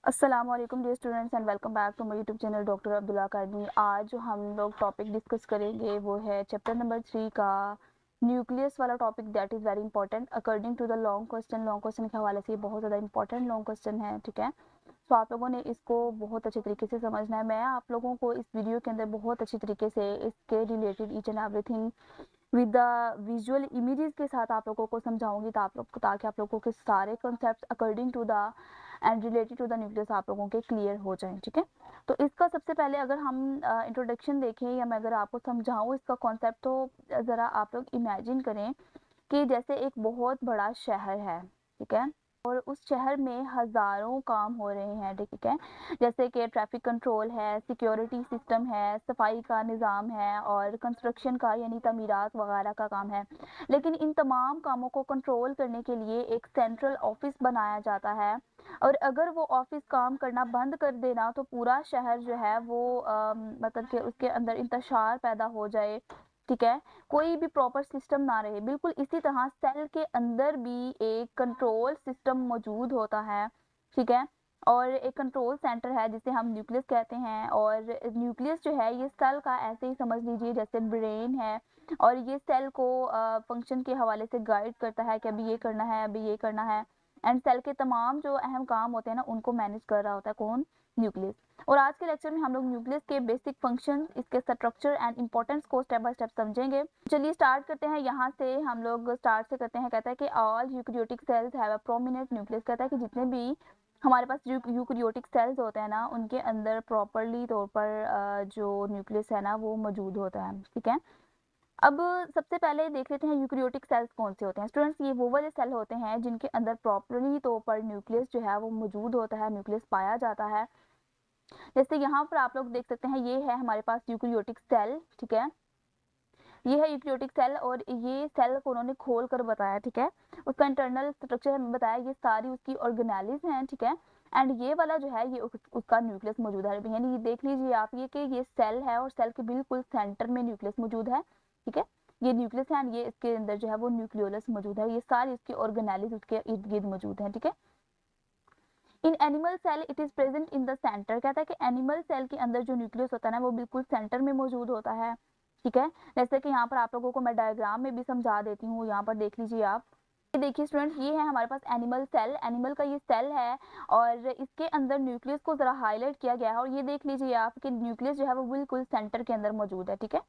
अस्सलाम वालेकुम dear students and welcome back to my YouTube channel doctor Abdullah academy. आज जो हम लोग टॉपिक डिस्कस करेंगे वो है चैप्टर नंबर 3 का न्यूक्लियस वाला topic. That is very important according to the long question के हवाले से ये बहुत ज़्यादा इंपॉर्टेंट लॉन्ग क्वेश्चन है, ठीक है। तो आप लोगों ने इसको बहुत अच्छे तरीके से समझना है। मैं आप लोगों को इस वीडियो के अंदर बहुत अच्छी तरीके से इसके related each and everything with the visual images के साथ आप लोगों को समझाऊंगी, ताकि आप लोगों के सारे concepts according to the end related to the nucleus आप लोगों के क्लियर हो जाएं, ठीक है। तो इसका सबसे पहले अगर हम इंट्रोडक्शन देखें या मैं अगर आपको समझाऊं इसका कॉन्सेप्ट, तो ज़रा आप लोग इमेजिन करें कि जैसे एक बहुत बड़ा शहर है, ठीक है, और उस शहर में हज़ारों काम हो रहे हैं, ठीक है। जैसे कि ट्रैफिक कंट्रोल है, सिक्योरिटी सिस्टम है, सफाई का निज़ाम है और कंस्ट्रक्शन का यानी तमीरात वगैरह का काम है। लेकिन इन तमाम कामों को कंट्रोल करने के लिए एक सेंट्रल ऑफिस बनाया जाता है, और अगर वो ऑफिस काम करना बंद कर देना तो पूरा शहर जो है वो मतलब कि उसके अंदर इंतशार पैदा हो जाए, ठीक है। कोई भी प्रॉपर सिस्टम ना रहे। बिल्कुल इसी तरह सेल के अंदर भी एक कंट्रोल सिस्टम मौजूद होता है, ठीक है। और एक कंट्रोल सेंटर है जिसे हम न्यूक्लियस कहते हैं, और न्यूक्लियस जो है ये सेल का ऐसे ही समझ लीजिए जैसे ब्रेन है, और ये सेल को फंक्शन के हवाले से गाइड करता है कि अभी ये करना है, अभी ये करना है। एंड सेल के तमाम जो अहम काम होते हैं ना उनको मैनेज कर रहा होता है कौन? न्यूक्लियस। और आज के लेक्चर में हम लोग न्यूक्लियस के बेसिक फंक्शन, इसके स्ट्रक्चर एंड इंपॉर्टेंस को स्टेप बाय स्टेप समझेंगे। चलिए स्टार्ट करते हैं। यहाँ से हम लोग स्टार्ट से करते हैं। कहता है कि all eukaryotic cells have a prominent nucleus. कहता है कि जितने भी हमारे पास यूकेरियोटिक सेल्स होते हैं ना उनके अंदर प्रॉपरली तौर पर जो न्यूक्लियस है ना वो मौजूद होता है, ठीक है। अब सबसे पहले देख लेते हैं यूकेरियोटिक सेल्स कौन से होते हैं। स्टूडेंट्स, ये वो वाले सेल होते हैं जिनके अंदर प्रॉपरली तौर पर न्यूक्लियस जो है वो मौजूद होता है, न्यूक्लियस पाया जाता है। जैसे यहाँ पर आप लोग देख सकते हैं, ये है हमारे पास यूकेरियोटिक सेल, ठीक है। ये है यूकेरियोटिक सेल, और ये सेल को उन्होंने खोल कर बताया, ठीक है। उसका इंटरनल स्ट्रक्चर हमें बताया, ये सारी उसकी ऑर्गेनेलिज हैं, ठीक है। एंड ये वाला जो है ये उसका न्यूक्लियस मौजूद है। यानी ये देख लीजिए आप, ये कि ये सेल है और सेल के बिल्कुल सेंटर में न्यूक्लियस मौजूद है, ठीक है। ये न्यूक्लियस है एंड ये इसके अंदर जो है वो न्यूक्लियोलस मौजूद है। ये सारी उसकी ऑर्गेनेलिज उसके इर्द गिर्द मौजूद है, ठीक है। In animal cell it is present in the centre. कहता है कि एनिमल सेल के अंदर जो न्यूक्लियस होता है ना वो बिल्कुल सेंटर में मौजूद होता है, ठीक है। जैसे कि यहाँ पर आप लोगों को मैं डायग्राम में भी समझा देती हूँ। यहाँ पर देख लीजिए आप, ये देखिए स्टूडेंट्स, ये है हमारे पास एनिमल सेल, एनिमल का ये सेल है, और इसके अंदर न्यूक्लियस को जरा हाईलाइट किया गया है, और ये देख लीजिए आप कि न्यूक्लियस जो है वो बिल्कुल सेंटर के अंदर मौजूद है, ठीक है।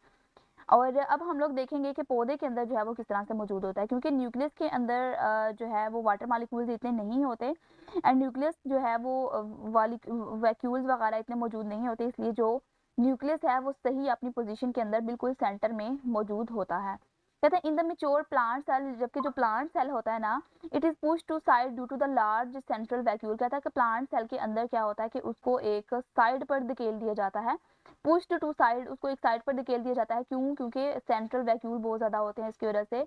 और अब हम लोग देखेंगे कि पौधे के अंदर जो है वो किस तरह से मौजूद होता है, क्योंकि न्यूक्लियस के अंदर जो है वो वाटर मॉलिक्यूल्स इतने नहीं होते, एंड न्यूक्लियस जो है वो वाली वैक्यूल्स वगैरह इतने मौजूद नहीं होते, इसलिए जो न्यूक्लियस है वो सही अपनी पोजीशन के अंदर बिल्कुल सेंटर में मौजूद होता है। कहते हैं in the mature plant cell, जबकि जो प्लांट सेल होता है ना, it is push to side due to the large central vacuole. कहता है कि प्लांट सेल के अंदर क्या होता है कि उसको एक साइड पर धकेल दिया जाता है, पुश्ड टू साइड, उसको एक साइड पर धकेल दिया जाता है। क्यों? क्योंकि सेंट्रल वैक्यूल बहुत ज़्यादा होते हैं, इसकी वजह से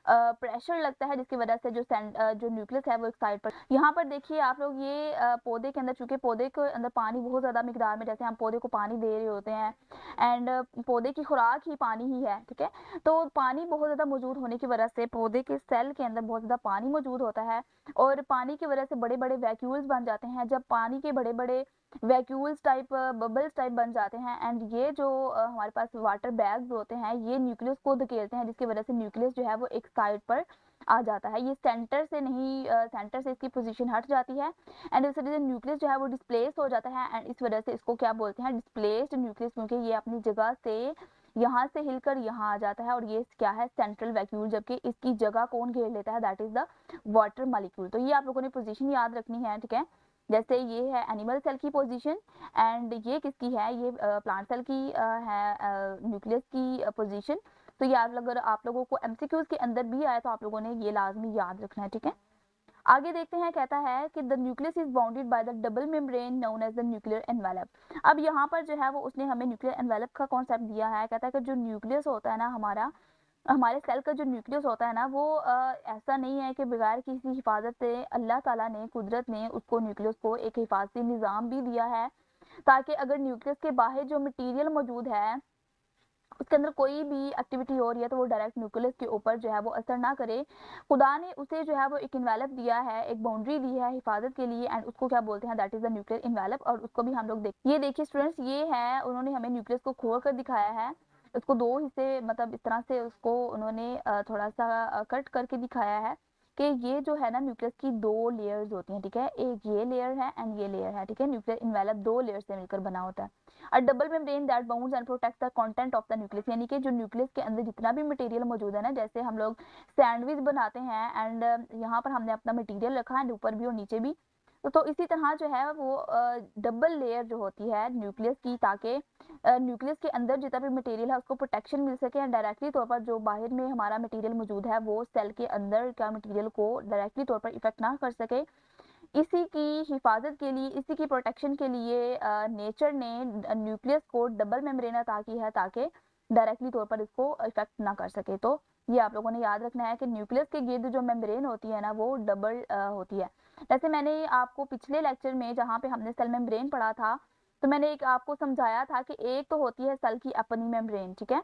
प्रेशर लगता है, जिसकी वजह से जो न्यूक्लियस है वो एक साइड पर। यहाँ पर देखिए आप लोग, ये पौधे के अंदर, चूंकि पौधे के अंदर पानी बहुत ज़्यादा मिकदार में, जैसे हम पौधे को पानी दे रहे होते हैं, एंड पौधे की खुराक ही पानी ही है, ठीक है। तो पानी बहुत ज़्यादा मौजूद होने की वजह से पौधे के सेल के अंदर बहुत ज़्यादा पानी मौजूद होता है, और पानी की वजह से बड़े बड़े वैक्यूल्स बन जाते हैं। जब पानी के बड़े बड़े वैक्यूल्स टाइप, बबल्स टाइप बन जाते हैं, एंड ये जो हमारे पास वाटर बैग्स होते हैं ये न्यूक्लियस को धकेलते हैं, जिसकी वजह से न्यूक्लियस जो है वो एक साइड पर आ जाता है। ये सेंटर से नहीं, सेंटर से इसकी पोजीशन हट जाती है, एंड इस वजह से न्यूक्लियस जो है वो डिस्प्लेस हो जाता है, एंड इस वजह से इसको क्या बोलते हैं? डिस्प्लेस्ड न्यूक्लियस, क्योंकि ये अपनी जगह से यहाँ से हिलकर यहाँ आ जाता है, और ये क्या है? सेंट्रल वैक्यूल, जबकि इसकी जगह कौन घेर लेता है? That is the water molecule. तो ये आप लोगों ने पोजीशन याद रखनी है, ठीक है। जैसे ये है एनिमल सेल की पोजीशन, एंड ये किसकी है? ये प्लांट सेल की है, न्यूक्लियस की पोजीशन। तो ये अगर आप लोगों को एमसीक्यूज के अंदर भी आया तो आप लोगों ने ये लाजमी याद रखना है, ठीक है। आगे देखते हैं। कहता है कि the nucleus is bounded by the double membrane known as the nuclear envelope. अब यहाँ पर जो है वो उसने हमें न्यूक्लियर एनवेलप का कॉन्सेप्ट दिया है। कहता है कि जो न्यूक्लियस होता है ना हमारा, हमारे सेल का जो न्यूक्लियस होता है ना वो ऐसा नहीं है कि बगैर किसी हिफाजत से अल्लाह ताला ने, कुदरत ने उसको, न्यूक्लियस को एक हिफाजती निज़ाम भी दिया है, ताकि अगर न्यूक्लियस के बाहर जो मटेरियल मौजूद है उसके अंदर कोई भी एक्टिविटी हो रही है तो वो डायरेक्ट न्यूक्लियस के ऊपर जो है वो असर ना करे। खुदा ने उसे जो है वो एक इन्वेलप दिया है, एक बाउंड्री दी है हिफाजत के लिए, एंड उसको क्या बोलते हैं, that is the nuclear envelope. और उसको भी हम लोग ये देखिए स्टूडेंट्स, ये है उन्होंने हमें न्यूक्लियस को खोल कर दिखाया है। उसको दो हिस्से, मतलब इस तरह से उसको उन्होंने थोड़ा सा कट करके दिखाया है कि ये जो है ना न्यूक्लियस की दो लेयर्स होती हैं, ठीक है, एक ये लेयर है एंड ये लेयर है, ठीक है। न्यूक्लियर इन्वेलप दो लेयर से मिलकर बना होता है। अ double membrane that bounds and protects the content of the nucleus, यानी कि जो न्यूक्लियस के अंदर जितना भी मटेरियल मौजूद है ना, जैसे हम लोग सैंडविच बनाते हैं एंड यहाँ पर हमने अपना मटेरियल रखा है ऊपर भी और नीचे भी, तो इसी तरह जो है वो डबल लेयर जो होती है न्यूक्लियस की, ताकि न्यूक्लियस के अंदर जितना भी मटेरियल है उसको प्रोटेक्शन मिल सके एंड डायरेक्टली तौर पर जो बाहर में हमारा मटेरियल मौजूद है वो सेल के अंदर का मटेरियल को डायरेक्टली तौर पर इफेक्ट ना कर सके। इसी की हिफाजत के लिए, इसी की प्रोटेक्शन के लिए नेचर ने न्यूक्लियस को डबल मेम्ब्रेन अता की है, ताकि डायरेक्टली तौर पर इसको इफेक्ट ना कर सके। तो ये आप लोगों ने याद रखना है कि न्यूक्लियस के गिर्द जो मेम्ब्रेन होती है ना वो डबल होती है। जैसे मैंने आपको पिछले लेक्चर में जहाँ पे हमने सेल मेम्ब्रेन पढ़ा था, तो मैंने एक आपको समझाया था कि एक तो होती है सेल की अपनी मेम्ब्रेन, ठीक है,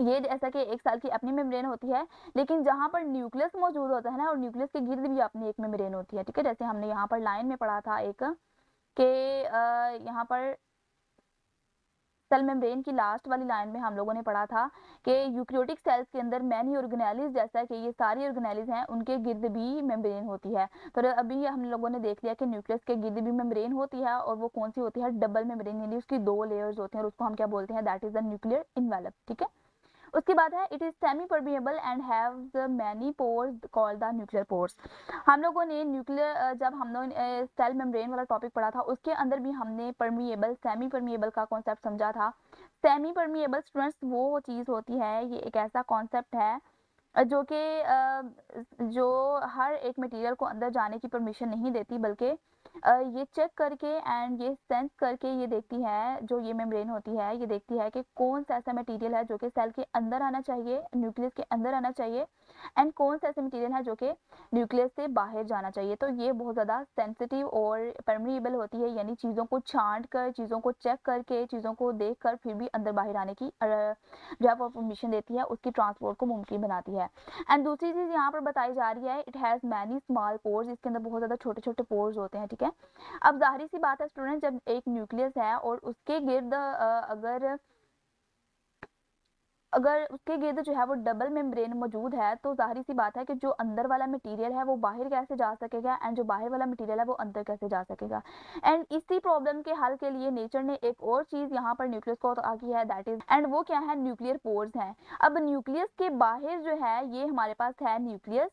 ये जैसा कि एक सेल की अपनी मेम्ब्रेन होती है, लेकिन जहाँ पर न्यूक्लियस मौजूद होता है ना, और न्यूक्लियस के गिर्द भी अपनी एक मेम्ब्रेन होती है, ठीक है। जैसे हमने यहाँ पर लाइन में पढ़ा था एक के यहाँ पर सेल मेम्ब्रेन की लास्ट वाली लाइन में हम लोगों ने पढ़ा था कि यूकैरियोटिक सेल्स के अंदर मैनी ऑर्गेनेलिज, जैसा कि ये सारी ऑर्गेनेलिज हैं, उनके गिर्द भी मेम्ब्रेन होती है। तो अभी हम लोगों ने देख लिया कि न्यूक्लियस के गिर्द भी मेम्ब्रेन होती है, और वो कौन सी होती है, डबल मेम्ब्रेन, यानी उसकी दो लेयर्स होती हैं, और उसको हम क्या बोलते हैं, that is the nuclear envelope, ठीक है। उसके बाद है it is semi permeable and haves many pores called the nuclear pores. हम लोगों ने न्यूक्लियर, जब हम लोग सेल मेम्ब्रेन वाला टॉपिक पढ़ा था, उसके अंदर भी हमने परमिएबल, सेमी परमिएबल का कॉन्सेप्ट समझा था। सेमी परमिएबल स्टूडेंट्स वो चीज़ होती है, ये एक ऐसा कॉन्सेप्ट है जो कि जो हर एक मटेरियल को अंदर जाने की परमिशन नहीं देती, बल्कि ये चेक करके एंड ये सेंस करके ये देखती है, जो ये मेम्ब्रेन होती है ये देखती है कि कौन सा ऐसा मटेरियल है जो कि सेल के अंदर आना चाहिए, न्यूक्लियस के अंदर आना चाहिए, एंड कौन सा ऐसा मटेरियल है जो कि न्यूक्लियस से बाहर जाना चाहिए। तो ये बहुत ज़्यादा सेंसिटिव और परमिएबल होती है, यानी चीज़ों को छांट कर, चीज़ों को चेक करके, चीज़ों को देख कर फिर भी अंदर बाहर आने की जो है वो परमिशन देती है, उसकी ट्रांसपोर्ट को मुमकिन बनाती है। एंड दूसरी चीज़ यहाँ पर बताई जा रही है, it has many small pores, इसके अंदर बहुत ज़्यादा छोटे छोटे पोर्स होते हैं, ठीक है। अब जाहिर सी बात है स्टूडेंट, जब एक न्यूक्लियस है और उसके गिर्द अगर अगर उसके गिर्द जो है वो डबल मेम्ब्रेन मौजूद है, तो जाहिर सी बात है कि जो अंदर वाला मटेरियल है वो बाहर कैसे जा सकेगा, एंड जो बाहर वाला मटेरियल है वो अंदर कैसे जा सकेगा। एंड इसी प्रॉब्लम के हल के लिए नेचर ने एक और चीज़ यहाँ पर न्यूक्लियस को आकी है, दैट इज, एंड वो क्या है, न्यूक्लियर पोर्स हैं। अब न्यूक्लियस के बाहर जो है ये हमारे पास है न्यूक्लियस,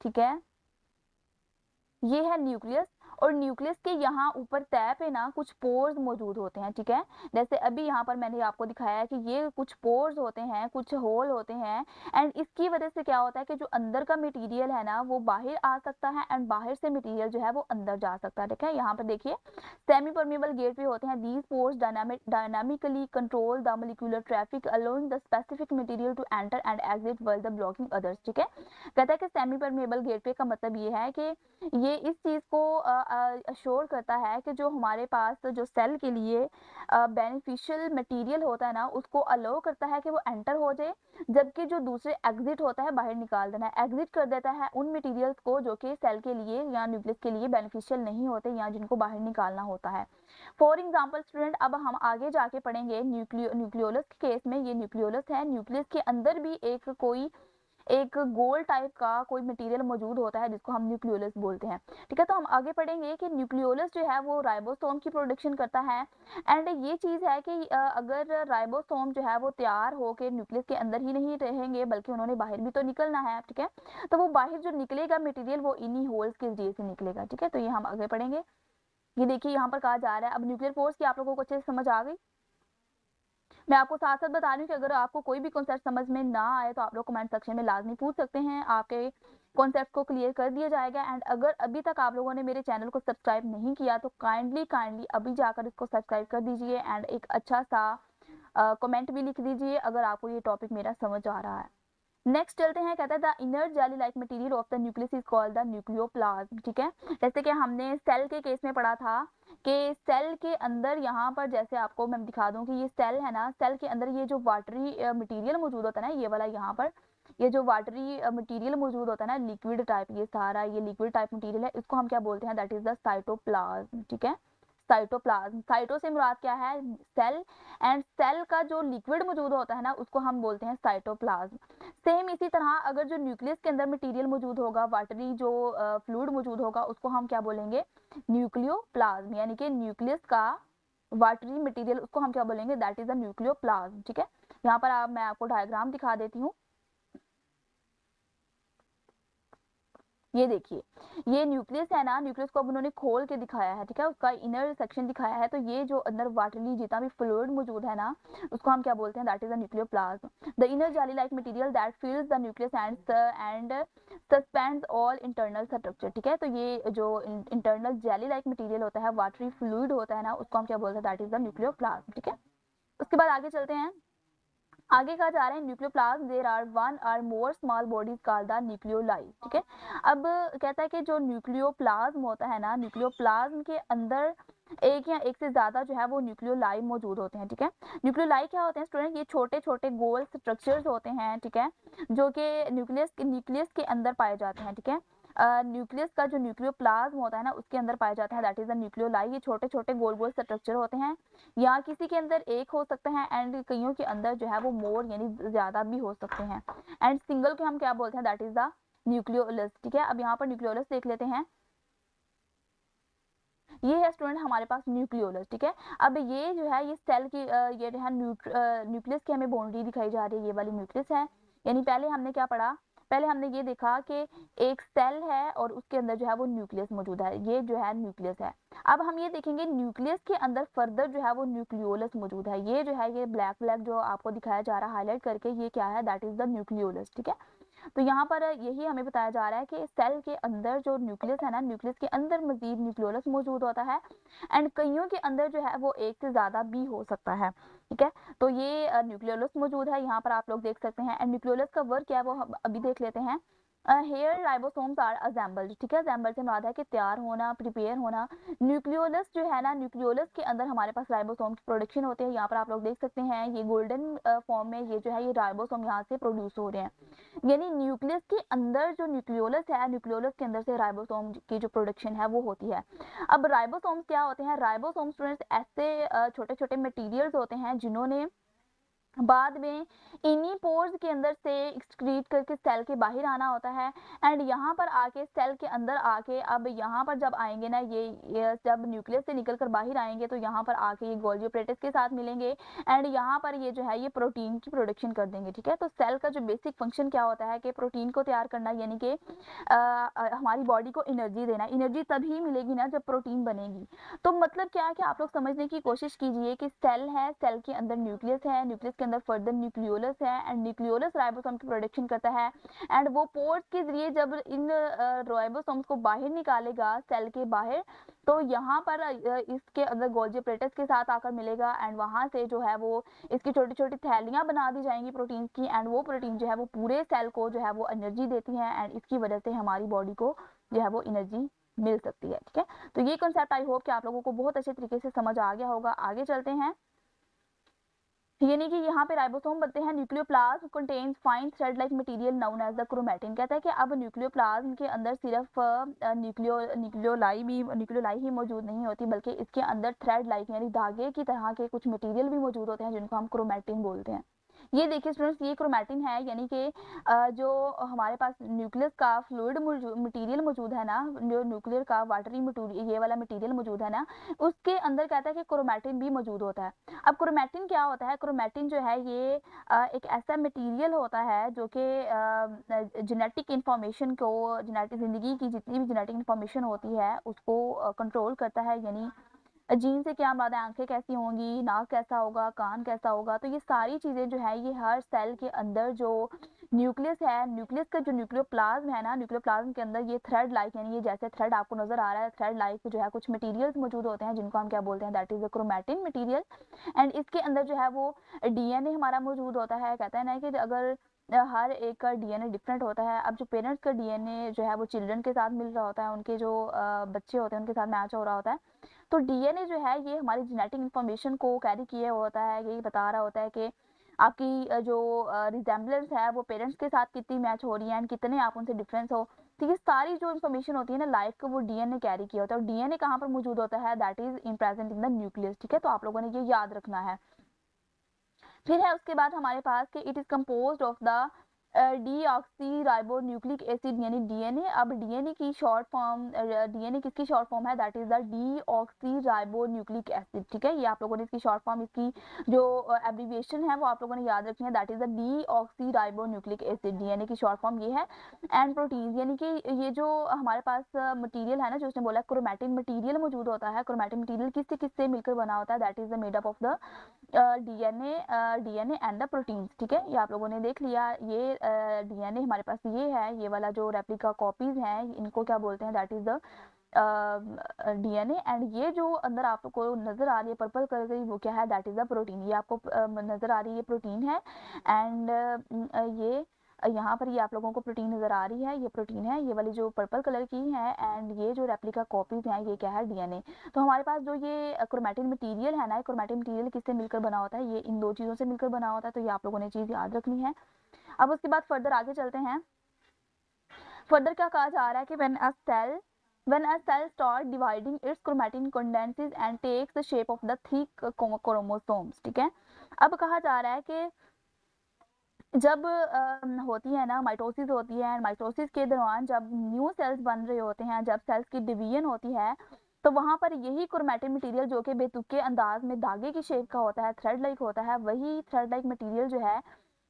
ठीक है, ये है न्यूक्लियस, और न्यूक्लियस के यहाँ ऊपर तय पे ना कुछ पोर्स मौजूद होते हैं, ठीक है। जैसे अभी यहाँ पर मैंने आपको दिखाया है कि ये कुछ पोर्स होते हैं, कुछ होल होते हैं, एंड इसकी वजह से क्या होता है कि जो अंदर का मटेरियल है ना वो बाहर आ सकता है, एंड बाहर से मटेरियल जो है वो अंदर जा सकता है, ठीक है। यहाँ पर देखिए सेमी परमेबल गेटवे होते हैं, these pores dynamically control the molecular traffic allowing the specific material to enter and exit while the blocking others, ठीक है। कहता है कि सेमी परमेबल गेटवे का मतलब ये है कि ये इस चीज़ को अश्योर करता है कि जो हमारे पास जो सेल के लिए बेनिफिशियल मटेरियल होता है ना उसको अलाउ करता है कि वो एंटर हो जाए, जबकि जो दूसरे एग्जिट होता है बाहर निकाल देना है, एग्जिट कर देता है उन मटेरियल्स को जो कि सेल के लिए या न्यूक्लियस के लिए बेनिफिशियल नहीं होते या जिनको बाहर निकालना होता है। फॉर एग्जाम्पल स्टूडेंट, अब हम आगे जाके पढ़ेंगे न्यूक्लियोलस के केस में, ये न्यूक्लियोलस है, न्यूक्लियस के अंदर भी एक गोल टाइप का कोई मटेरियल मौजूद होता है जिसको हम न्यूक्लियोलस बोलते हैं, ठीक है। तो हम आगे पढ़ेंगे कि न्यूक्लियोलस जो है वो राइबोसोम की प्रोडक्शन करता है, एंड ये चीज़ है कि अगर राइबोसोम जो है वो तैयार हो के न्यूक्लियस के अंदर ही नहीं रहेंगे बल्कि उन्होंने बाहर भी तो निकलना है, ठीक है। तो वो बाहर जो निकलेगा मटेरियल वो इन्हीं होल्स के जरिए से निकलेगा, ठीक है। तो ये हम आगे पढ़ेंगे। ये देखिए यहाँ पर कहा जा रहा है, अब न्यूक्लियर फोर्स की आप लोगों को अच्छे से समझ आ गई। मैं आपको साथ साथ बता रही हूँ कि अगर आपको कोई भी कॉन्सेप्ट समझ में ना आए तो आप लोग कमेंट सेक्शन में लाजमी पूछ सकते हैं, आपके कॉन्सेप्ट को क्लियर कर दिया जाएगा। एंड अगर अभी तक आप लोगों ने मेरे चैनल को सब्सक्राइब नहीं किया तो काइंडली अभी जाकर इसको सब्सक्राइब कर दीजिए, एंड एक अच्छा सा कमेंट भी लिख दीजिए अगर आपको ये टॉपिक मेरा समझ आ रहा है। नेक्स्ट चलते हैं, कहता है the inert jelly like material of the nucleus is called the nucleoplasm, ठीक है। जैसे कि हमने सेल के केस में पढ़ा था कि सेल के अंदर यहाँ पर जैसे आपको मैं दिखा दूं कि ये सेल है ना, सेल के अंदर ये जो वाटरी मटेरियल मौजूद होता है ना, ये वाला यहाँ पर ये जो वाटरी मटेरियल मौजूद होता है ना, लिक्विड टाइप, ये सारा ये लिक्विड टाइप मटेरियल है, इसको हम क्या बोलते हैं, दैट इज द साइटोप्लाज्म। ठीक है, साइटोप्लाज्म, साइटो से मुराद क्या है, सेल, एंड सेल का जो लिक्विड मौजूद होता है ना उसको हम बोलते हैं साइटोप्लाज्म। सेम इसी तरह अगर जो न्यूक्लियस के अंदर मटेरियल मौजूद होगा, वाटरी जो फ्लूइड मौजूद होगा, उसको हम क्या बोलेंगे, न्यूक्लियोप्लाज्म, यानी कि न्यूक्लियस का वाटरी मटेरियल, उसको हम क्या बोलेंगे, दैट इज द न्यूक्लियोप्लाज्म। ठीक है, यहाँ पर मैं आपको डायग्राम दिखा देती हूँ। ये देखिए, ये न्यूक्लियस है ना, न्यूक्लियस को अब उन्होंने खोल के दिखाया है। ठीक है, उसका इनर सेक्शन दिखाया है, तो ये जो अंदर वाटरली जितना भी फ्लूइड मौजूद है ना, उसको हम क्या बोलते हैं, that is the nucleoplasm, the inner jelly like material that फिल्स the nucleus and suspends all internal structure. ठीक है, तो ये जो इंटरनल जेली लाइक मटेरियल होता है, वाटरी फ्लूइड होता है ना, उसको हम क्या बोलते हैं, दैट इज द न्यूक्लियोप्लाज्म। ठीक है, उसके बाद आगे चलते हैं। आगे कहा जा रहा है nucleoplasm there are one or more small bodies called the nucleoli. ठीक है, अब कहता है कि जो न्यूक्लियोप्लाज्म होता है ना, न्यूक्लियोप्लाज्म के अंदर एक या एक से ज्यादा जो है वो न्यूक्लियोलाई मौजूद होते हैं। ठीक है, न्यूक्लियोलाई क्या होते हैं स्टूडेंट, ये छोटे छोटे गोल स्ट्रक्चर्स होते हैं। ठीक है, जो कि न्यूक्लियस के अंदर पाए जाते हैं। ठीक है, न्यूक्लियस का जो न्यूक्लियोप्लाज्म होता है ना, उसके अंदर पाया जाता है, दैट इज द न्यूक्लियोलाई। ये छोटे छोटे गोल गोल स्ट्रक्चर होते हैं, या किसी के अंदर एक हो सकता है, एंड कईयों के अंदर जो है वो मोर यानी ज्यादा भी हो सकते हैं, एंड सिंगल को हम क्या बोलते हैं, दैट इज द न्यूक्लियोलस। ठीक है, अब यहाँ पर न्यूक्लियोलस देख लेते हैं। ये है स्टूडेंट हमारे पास न्यूक्लियोलस। ठीक है, अब ये जो है ये सेल की ये जो है न्यूक्लियस की हमें बाउंड्री दिखाई जा रही है, ये वाली न्यूक्लियस है। यानी पहले हमने क्या पढ़ा, पहले हमने ये देखा कि एक सेल है और उसके अंदर जो है वो न्यूक्लियस मौजूद है, ये जो है न्यूक्लियस है। अब हम ये देखेंगे न्यूक्लियस के अंदर फर्दर जो है वो न्यूक्लियोलस मौजूद है, ये जो है ये ब्लैक ब्लैक जो आपको दिखाया जा रहा है हाईलाइट करके, ये क्या है, दैट इज द न्यूक्लियोलस। ठीक है, तो यहाँ पर यही हमें बताया जा रहा है कि सेल के अंदर जो न्यूक्लियस है ना, न्यूक्लियस के अंदर मजीद न्यूक्लियोलस मौजूद होता है, एंड कईयों के अंदर जो है वो एक से ज्यादा भी हो सकता है। ठीक है, तो ये न्यूक्लियोलस मौजूद है, यहाँ पर आप लोग देख सकते हैं। एंड न्यूक्लियोलस का वर्क क्या है वो हम अभी देख लेते हैं। Here ribosomes are assembled. ठीक है, असेंबल से मुराद है कि तैयार होना, प्रिपेयर होना। न्यूक्लियोलस जो है ना, न्यूक्लियोलस के अंदर हमारे पास राइबोसोम की प्रोडक्शन होती है, यहाँ पर आप लोग देख सकते हैं, ये गोल्डन फॉर्म में ये जो है ये राइबोसोम यहाँ से प्रोड्यूस हो रहे हैं। यानी न्यूक्लियस के अंदर जो न्यूक्लियोलस है, न्यूक्लियोलस के अंदर से राइबोसोम की जो प्रोडक्शन है वो होती है। अब राइबोसोम्स क्या होते हैं, राइबोसोम स्टूडेंट्स ऐसे छोटे छोटे मटेरियल्स होते हैं जिन्होंने बाद में इन्हीं पोर्स के अंदर से एक्सक्रीट करके सेल के बाहर आना होता है, एंड यहाँ पर आके सेल के अंदर आके अब यहाँ पर जब आएंगे ना, ये जब न्यूक्लियस से निकल कर बाहर आएंगे तो यहाँ पर आके ये गोल्गी एपरेटस के साथ मिलेंगे, एंड यहाँ पर ये जो है ये प्रोटीन की प्रोडक्शन कर देंगे। ठीक है, तो सेल का जो बेसिक फंक्शन क्या होता है कि प्रोटीन को तैयार करना, यानी कि हमारी बॉडी को एनर्जी देना। एनर्जी तभी मिलेगी ना जब प्रोटीन बनेगी। तो मतलब क्या है कि आप लोग समझने की कोशिश कीजिए कि सेल है, सेल के अंदर न्यूक्लियस है, न्यूक्लियस के अंदर फर्दर न्यूक्लियोलस है, एंड न्यूक्लियोलस राइबोसोम की प्रोडक्शन करता है, एंड वो पोर्स के जरिए जब इन राइबोसोम्स को बाहर निकालेगा सेल के बाहर, तो यहाँ पर इसके अंदर गोल्गी एपरेटस के साथ आकर मिलेगा, एंड वहां से जो है वो इसकी छोटी छोटी थैलियां बना दी जाएंगी प्रोटीन की, एंड वो प्रोटीन जो है वो पूरे सेल को जो है वो एनर्जी देती है, एंड इसकी वजह से हमारी बॉडी को जो है वो एनर्जी मिल सकती है। ठीक है, तो ये कॉन्सेप्ट आई होप कि आप लोगों को बहुत अच्छे तरीके से समझ आ गया होगा। आगे चलते हैं, यानी कि यहाँ पे राइबोसोम बनते हैं। Nucleoplasm contains fine thread like material known as the chromatin. कहता है कि अब न्यूक्लियोप्लाज्म के अंदर सिर्फ न्यूक्लियोलाई ही मौजूद नहीं होती, बल्कि इसके अंदर थ्रेड लाइक यानी धागे की तरह के कुछ मटेरियल भी मौजूद होते हैं जिनको हम क्रोमैटिन बोलते हैं। ये देखिए स्टूडेंट्स, ये क्रोमैटिन है, यानी कि जो हमारे पास न्यूक्लियस का फ्लूइड मटेरियल मौजूद है ना, जो न्यूक्लियर का वाटरी मटेरियल ये वाला मटेरियल मौजूद है ना, उसके अंदर कहता है कि क्रोमैटिन भी मौजूद होता है। अब क्रोमैटिन क्या होता है, क्रोमैटिन जो है ये एक ऐसा मटेरियल होता है जो कि जेनेटिक इंफॉर्मेशन को, जेनेटिक जिंदगी की जितनी भी जेनेटिक इंफॉर्मेशन होती है उसको कंट्रोल करता है। यानी जीन से क्या मुराद है, आंखें कैसी होंगी, नाक कैसा होगा, कान कैसा होगा, तो ये सारी चीजें जो है ये हर सेल के अंदर जो न्यूक्लियस है, न्यूक्लियस का जो न्यूक्लियोप्लाज्म है ना, न्यूक्लियोप्लाज्म के अंदर ये थ्रेड लाइक यानी ये जैसे थ्रेड आपको नजर आ रहा है, थ्रेड लाइक जो है कुछ मटेरियल्स मौजूद होते हैं जिनको हम क्या बोलते हैं, that is the chromatin material. And इसके अंदर जो है वो डीएनए हमारा मौजूद होता है। कहता है ना कि अगर हर एक का डीएनए डिफरेंट होता है। अब जो पेरेंट्स का डीएनए जो है वो चिल्ड्रन के साथ मिल रहा होता है, उनके जो बच्चे होते हैं उनके साथ मैच हो रहा होता है। तो डीएनए जो है ये हमारी जेनेटिक इन्फॉर्मेशन को कैरी किए होता है, यही बता रहा होता है कि आपकी जो रिजेम्बलेंस है वो पेरेंट्स के साथ कितनी मैच हो रही है एंड कितने आप उनसे डिफरेंस हो। तो ये सारी जो इन्फॉर्मेशन होती है ना लाइफ को, वो डीएनए कैरी किया होता है। और डीएनए कहाँ पर मौजूद होता है, that is in present in the nucleus. ठीक है, तो आप लोगों ने ये याद रखना है। फिर है उसके बाद हमारे पास कि it is composed of the deoxy ribo nucleic acid यानी डीएनए। अब डीएनए की शॉर्ट फॉर्म, डीएनए किसकी शॉर्ट फॉर्म है, that is the deoxy ribo nucleic acid. ठीक है, ये आप लोगों ने इसकी शॉर्ट फॉर्म, इसकी जो एब्रीविएशन है वो आप लोगों ने याद रखनी है, that is the deoxy ribo nucleic acid. DNA की शॉर्ट फॉर्म ये है। एंड प्रोटीन यानी कि ये जो हमारे पास मटेरियल है ना, जो उसने बोला क्रोमैटिन मटेरियल मौजूद होता है। क्रोमैटिन मटेरियल किससे किससे मिलकर बना होता है, that is the made up of the DNA and the proteins. ठीक है, ये आप लोगों ने देख लिया। ये डीएनए हमारे पास ये है, ये वाला जो रेप्लिका कॉपीज हैं इनको क्या बोलते हैं, that is the DNA. And ये जो अंदर आपको नजर आ रही है पर्पल कलर की, वो क्या है, दैट इज द प्रोटीन। ये आपको नजर आ रही है प्रोटीन है। एंड ये यहाँ पर ये आप लोगों को प्रोटीन नजर आ रही है, ये प्रोटीन है, ये वाली जो पर्पल कलर की है। एंड ये जो रेप्लिका कॉपीज हैं ये क्या है, डीएनए। तो हमारे पास जो ये क्रोमैटिन मटेरियल है ना, क्रोमैटिन मटेरियल किससे मिलकर बना होता है, ये इन दो चीजों से मिलकर बना होता है। तो ये आप लोगों ने चीज याद रखनी है। अब उसके बाद फर्दर आगे चलते हैं। फर्दर क्या कहा जा रहा है कि when a cell start dividing, its chromatin condenses and takes the shape of the thick chromosomes। ठीक है, अब कहा जा रहा है कि जब होती है ना माइटोसिस होती है, माइटोसिस के दौरान जब न्यू सेल्स बन रहे होते हैं, जब सेल्स की डिवीजन होती है, तो वहां पर यही क्रोमैटिन मटेरियल जो कि बेतुके अंदाज में धागे की शेप का होता है, थ्रेड लाइक होता है, वही थ्रेड लाइक मटेरियल जो है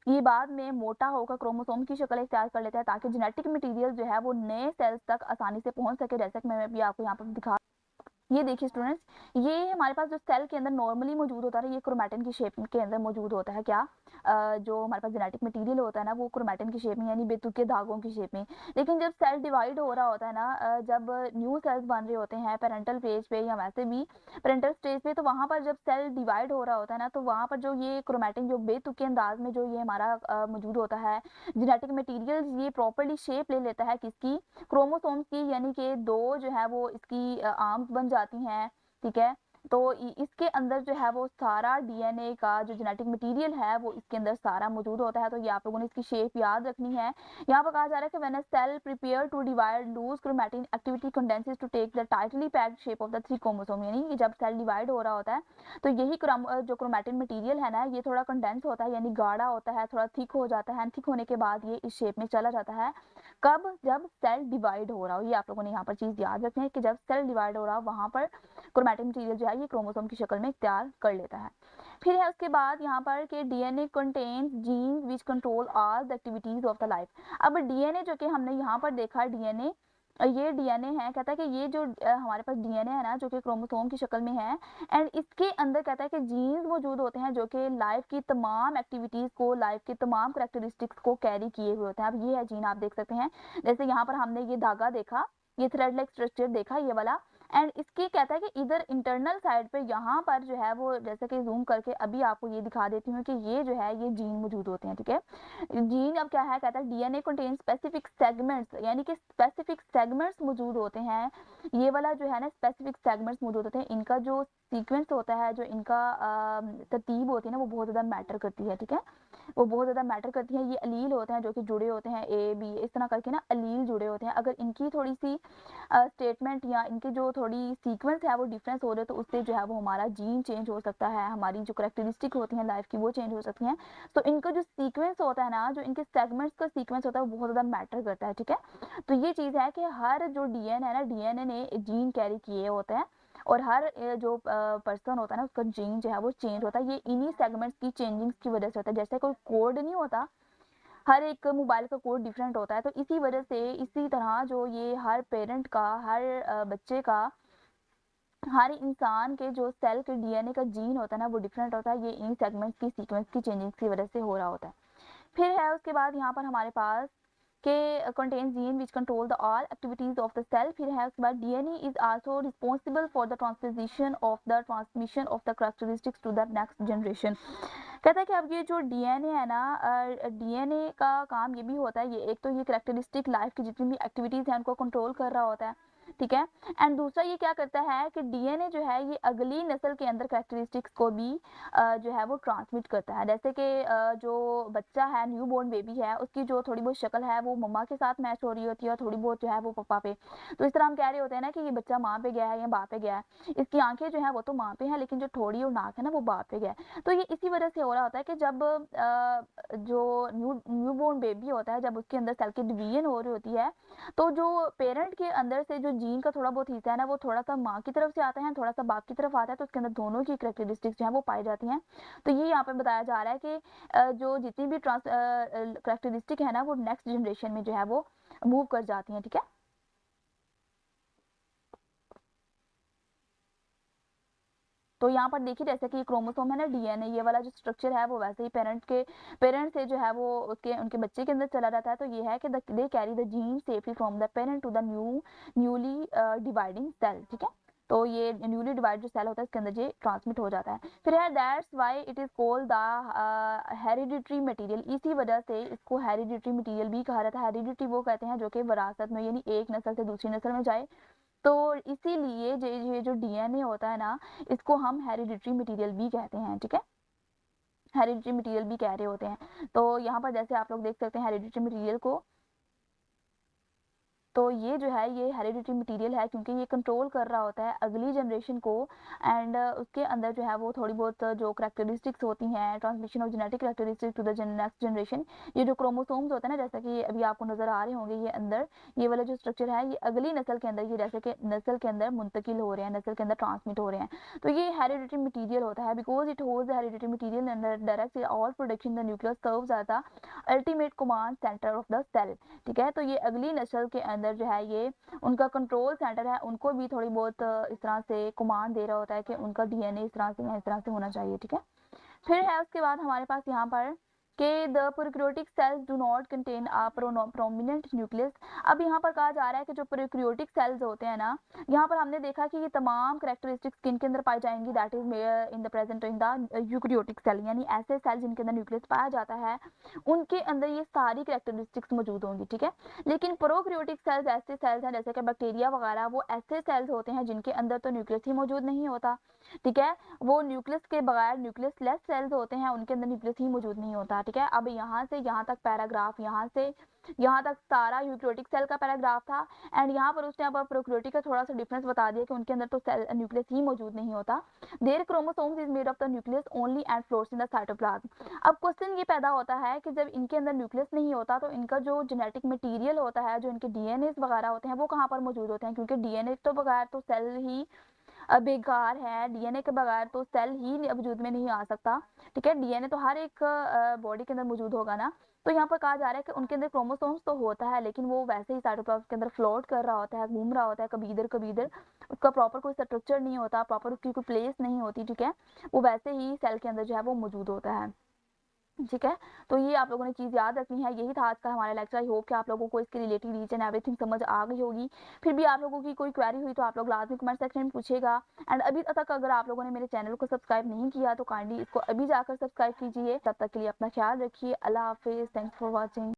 ये बाद में मोटा होकर क्रोमोसोम की शक्ल इख्तियार कर लेता है, ताकि जेनेटिक मटेरियल जो है वो नए सेल्स तक आसानी से पहुंच सके। जैसे कि मैं भी आपको यहाँ पर दिखा, ये देखिए स्टूडेंट्स, ये हमारे पास जो सेल के अंदर नॉर्मली मौजूद होता है, ये क्रोमैटिन की शेप के अंदर मौजूद होता है। क्या जो हमारे पास जेनेटिक मटेरियल होता है ना, वो क्रोमैटिन की शेप में यानी बेतुके धागों की शेप में। लेकिन जब सेल डिवाइड हो रहा होता है ना, जब न्यू सेल्स बन रहे होते हैं पेरेंटल स्टेज पे या वैसे भी पेरेंटल स्टेज पे, तो वहां पर जब सेल डिवाइड हो रहा होता है ना, तो वहां पर जो ये क्रोमैटिन जो बेतुके अंदाज में जो ये हमारा मौजूद होता है जेनेटिक मटीरियल, ये प्रॉपरली शेप ले लेता है किसकी, क्रोमोसोम्स की। यानी कि दो जो है वो इसकी आर्म्स बन जाती हैं। ठीक है, तो इसके अंदर जो है वो सारा डीएनए का जो जेनेटिक मटेरियल है वो इसके अंदर सारा मौजूद होता है। तो ये आप लोगों ने इसकी शेप याद रखनी है। यहाँ पर कहा जा रहा है कि when a cell prepare to divide loose chromatin activity condenses to take the tightly packed shape of the three chromosome. यानी कि जब सेल डिवाइड हो रहा होता है तो यही जो क्रोमैटिन मटेरियल है ना, ये थोड़ा कंडेंस होता है यानी गाढ़ा होता है, थोड़ा थिक हो जाता है। थिक होने के बाद ये इस शेप में चला जाता है। कब, जब सेल डिवाइड हो रहा हो। ये आप लोगों ने यहाँ पर चीज याद रखनी है कि जब सेल डिवाइड हो रहा हो वहां पर क्रोमैटिन मटेरियल जो है ये क्रोमोसोम की शक्ल में इख्तियार कर लेता है। फिर है उसके बाद यहाँ पर कि DNA contains jeans which control all the activities of the life. अब डीएनए जो कि हमने यहाँ पर देखा डीएनए, ये डीएनए है, कहता है कि ये जो हमारे पास डीएनए है ना जो कि क्रोमोसोम की शक्ल में है, एंड इसके अंदर कहता है कि जीन्स मौजूद होते हैं जो कि लाइफ की तमाम एक्टिविटीज को, लाइफ की तमाम करेक्टरिस्टिक्स को कैरी किए हुए होते हैं। अब ये है जीन, आप देख सकते हैं। जैसे यहाँ पर हमने ये धागा देखा, ये थ्रेड लाइक स्ट्रक्चर देखा ये वाला। एंड इसकी कहता है कि इधर इंटरनल साइड पे यहाँ पर जो है वो, जैसे कि जूम करके अभी आपको ये दिखा देती हूँ कि ये जो है ये जीन मौजूद होते हैं। ठीक है, जीन अब क्या है, कहता है डीएनए कंटेन स्पेसिफिक सेगमेंट्स, यानी कि स्पेसिफिक सेगमेंट्स मौजूद होते हैं। ये वाला जो है ना स्पेसिफिक सेगमेंट्स मौजूद होते हैं, इनका जो सीक्वेंस होता है, जो इनका तरतीब होती है ना, वो बहुत ज़्यादा मैटर करती है। ठीक है, वो बहुत ज़्यादा मैटर करती है। ये अलील होते हैं जो कि जुड़े होते हैं, ए बी इस तरह करके ना अलील जुड़े होते हैं। अगर इनकी थोड़ी सी स्टेटमेंट या इनकी जो थोड़ी सीक्वेंस है वो डिफरेंस हो रहे, तो उससे जो है वो हमारा जीन चेंज हो सकता है, हमारी जो करेक्टरिस्टिक होती हैं लाइफ की वो चेंज हो सकती हैं। तो इनका जो सीक्वेंस होता है ना, जो इनके सेगमेंट्स का सीक्वेंस होता है वो बहुत ज़्यादा मैटर करता है। ठीक है, तो ये चीज़ है कि हर जो डीएनए है ना, डीएनए ने जीन कैरी किए होते हैं, और हर जो पर्सन होता है ना उसका जीन जो है वो चेंज होता है। ये इन्हीं सेगमेंट्स की चेंजिंग्स की वजह से होता है। जैसे कोई कोड नहीं होता, हर एक मोबाइल का कोड डिफरेंट होता है, तो इसी वजह से इसी तरह जो ये हर पेरेंट का, हर बच्चे का, हर इंसान के जो सेल के डीएनए का जीन होता है ना वो डिफरेंट होता है। ये इन सेगमेंट्स की सीक्वेंस की चेंजिंग की वजह से हो रहा होता है। फिर है उसके बाद यहाँ पर हमारे पास के contains gene which control the all activities of the cell. फिर है उसके बाद DNA is also responsible for the transmission of the characteristics to the next generation. कहता है कि अब ये जो DNA है ना, DNA का काम ये भी होता है, ये एक तो ये करेक्टरिस्टिक लाइफ की जितनी भी एक्टिविटीज हैं उनको कंट्रोल कर रहा होता है, ठीक है। एंड दूसरा ये क्या करता है कि डीएनए जो है ये अगली नस्ल के अंदर करेक्टरिस्टिक्स को भी जो है वो ट्रांसमिट करता है। जैसे कि जो बच्चा है, न्यू बोर्न बेबी है, उसकी जो थोड़ी बहुत शक्ल है वो मम्मा के साथ मैच हो रही होती है और थोड़ी बहुत जो है वो पापा पे। तो इस तरह हम कह रहे होते हैं ना कि ये बच्चा माँ पे गया है या बाप पे गया है। इसकी आंखें जो है वो तो माँ पे है, लेकिन जो ठोड़ी और नाक है ना वो बाप पे गया है। तो ये इसी वजह से हो रहा होता है कि जब जो न्यू बोर्न बेबी होता है, जब उसके अंदर सेल की डिवीजन हो रही होती है, तो जो पेरेंट के अंदर से जो जीन का थोड़ा बहुत हिस्सा है ना वो थोड़ा सा माँ की तरफ से आता है, थोड़ा सा बाप की तरफ आता है, तो उसके अंदर दोनों की करेक्टरिस्टिक्स जो है वो पाई जाती हैं। तो ये यहाँ पे बताया जा रहा है कि जो जितनी भी करेक्टरिस्टिक है ना वो नेक्स्ट जनरेशन में जो है वो मूव कर जाती हैं, ठीक है। तो यहाँ पर देखिए जैसे कि क्रोमोसोम है ना, डीएनए, ये वाला जो स्ट्रक्चर है वो वैसे ही पेरेंट से जो है वो उसके उनके बच्चे के अंदर चला जाता है। तो ये है कि they carry the gene safely from the parent to the newly dividing cell, ठीक है। तो ये न्यूली डिवाइड जो सेल होता है इसके अंदर ये ट्रांसमिट हो जाता है। फिर है that's why it is called the hereditary material. इसी वजह से इसको हेरिडिटरी मटेरियल भी कहा जाता है। हेरिडिटरी वो कहते हैं जो कि विरासत में, यानी एक नस्ल से दूसरी नस्ल में जाए। तो इसीलिए ये जो डीएनए होता है ना, इसको हम हेरिडिटरी मटेरियल भी कहते हैं, ठीक है। हेरिडिटरी मटेरियल भी कह रहे होते हैं। तो यहाँ पर जैसे आप लोग देख सकते हैं हेरिडिटरी मटेरियल को, तो ये जो है ये हेरिडिटरी मटेरियल है क्योंकि ये कंट्रोल कर रहा होता है अगली जनरेशन को। एंड उसके अंदर जो है वो थोड़ी बहुत जो करेक्टरिस्टिक्स होती हैं, transmission of genetic characteristics to the next generation. ये जो क्रोमोसोम्स होते हैं ना, जैसा कि अभी आपको नजर आ रहे होंगे, ये अंदर ये वाला जो स्ट्रक्चर है ये अगली नस्ल के अंदर, ये जैसे कि नस्ल के अंदर मुंतकिल हो रहे हैं, नस्ल के अंदर ट्रांसमिट हो रहे हैं। तो ये हेरिडिटरी मटीरियल होता है। Because it holds the hereditary material and direct all production the nucleus serves as the ultimate command centre of the cell, ठीक है। तो ये अगली नस्ल के अंदर जो है ये उनका कंट्रोल सेंटर है, उनको भी थोड़ी बहुत इस तरह से कमांड दे रहा होता है कि उनका डीएनए इस तरह से या इस तरह से होना चाहिए, ठीक है। फिर है उसके बाद हमारे पास यहाँ पर कि the prokaryotic cells do not contain a prominent nucleus. अब यहाँ पर कहा जा रहा है कि जो प्रोकैरियोटिक सेल्स होते हैं ना, यहाँ पर हमने देखा कि ये तमाम करेक्टरिस्टिक्स किन के अंदर पाई जाएंगी, that is in the present in the eukaryotic cell, यानी ऐसे सेल जिनके अंदर न्यूक्लियस पाया जाता है उनके अंदर ये सारी करेक्टरिस्टिक्स मौजूद होंगी, ठीक है। लेकिन प्रोकैरियोटिक सेल्स ऐसे सेल्स हैं जैसे कि बैक्टीरिया वगैरह, वो ऐसे सेल्स होते हैं जिनके अंदर तो न्यूक्लियस ही मौजूद नहीं होता, ठीक है। वो न्यूक्लियस के बगैर न्यूक्लियस लेस सेल्स होते हैं, उनके अंदर न्यूक्लियस ही मौजूद नहीं होता, ठीक है। अब यहाँ से यहाँ तक पैराग्राफ, यहाँ से यहाँ तक सारा यूकैरियोटिक सेल का पैराग्राफ था। एंड यहाँ पर उसने अब प्रोकैरियोटिक का थोड़ा सा डिफरेंस बता दिया कि उनके अंदर तो सेल न्यूक्लियस ही मौजूद नहीं होता। There chromosomes is made of the nucleus only and floats in the cytoplasm. अब क्वेश्चन ये पैदा होता है कि जब इनके अंदर न्यूक्लियस नहीं होता तो इनका जो जेनेटिक मटीरियल होता है, जो इनके डीएनए वगैरह होते हैं, वो कहाँ पर मौजूद होते हैं, क्योंकि डीएनए तो बगैर तो सेल ही बेकार है, डीएनए के बगैर तो सेल ही वजूद में नहीं आ सकता, ठीक है। डीएनए तो हर एक बॉडी के अंदर मौजूद होगा ना। तो यहाँ पर कहा जा रहा है कि उनके अंदर क्रोमोसोम्स तो होता है, लेकिन वो वैसे ही साइटोप्लाज्म के अंदर फ्लोट कर रहा होता है, घूम रहा होता है कभी इधर कभी इधर, उसका प्रॉपर कोई स्ट्रक्चर नहीं होता, प्रॉपर उसकी कोई प्लेस नहीं होती, ठीक है। वो वैसे ही सेल के अंदर जो है वो मौजूद होता है, ठीक है। तो ये आप लोगों ने चीज़ याद रखनी है। यही था आज का हमारा लेक्चर। आई होप कि आप लोगों को इसके रिलेटेड रीच एंड एवरीथिंग समझ आ गई होगी। फिर भी आप लोगों की कोई क्वेरी हुई तो आप लोग लाजमी कमेंट सेक्शन में पूछेगा। एंड अभी तक अगर आप लोगों ने मेरे चैनल को सब्सक्राइब नहीं किया तो काइंडली इसको अभी जाकर सब्सक्राइब कीजिए। तब तक के लिए अपना ख्याल रखिए। अल्लाह हाफिज़। Thanks for watching.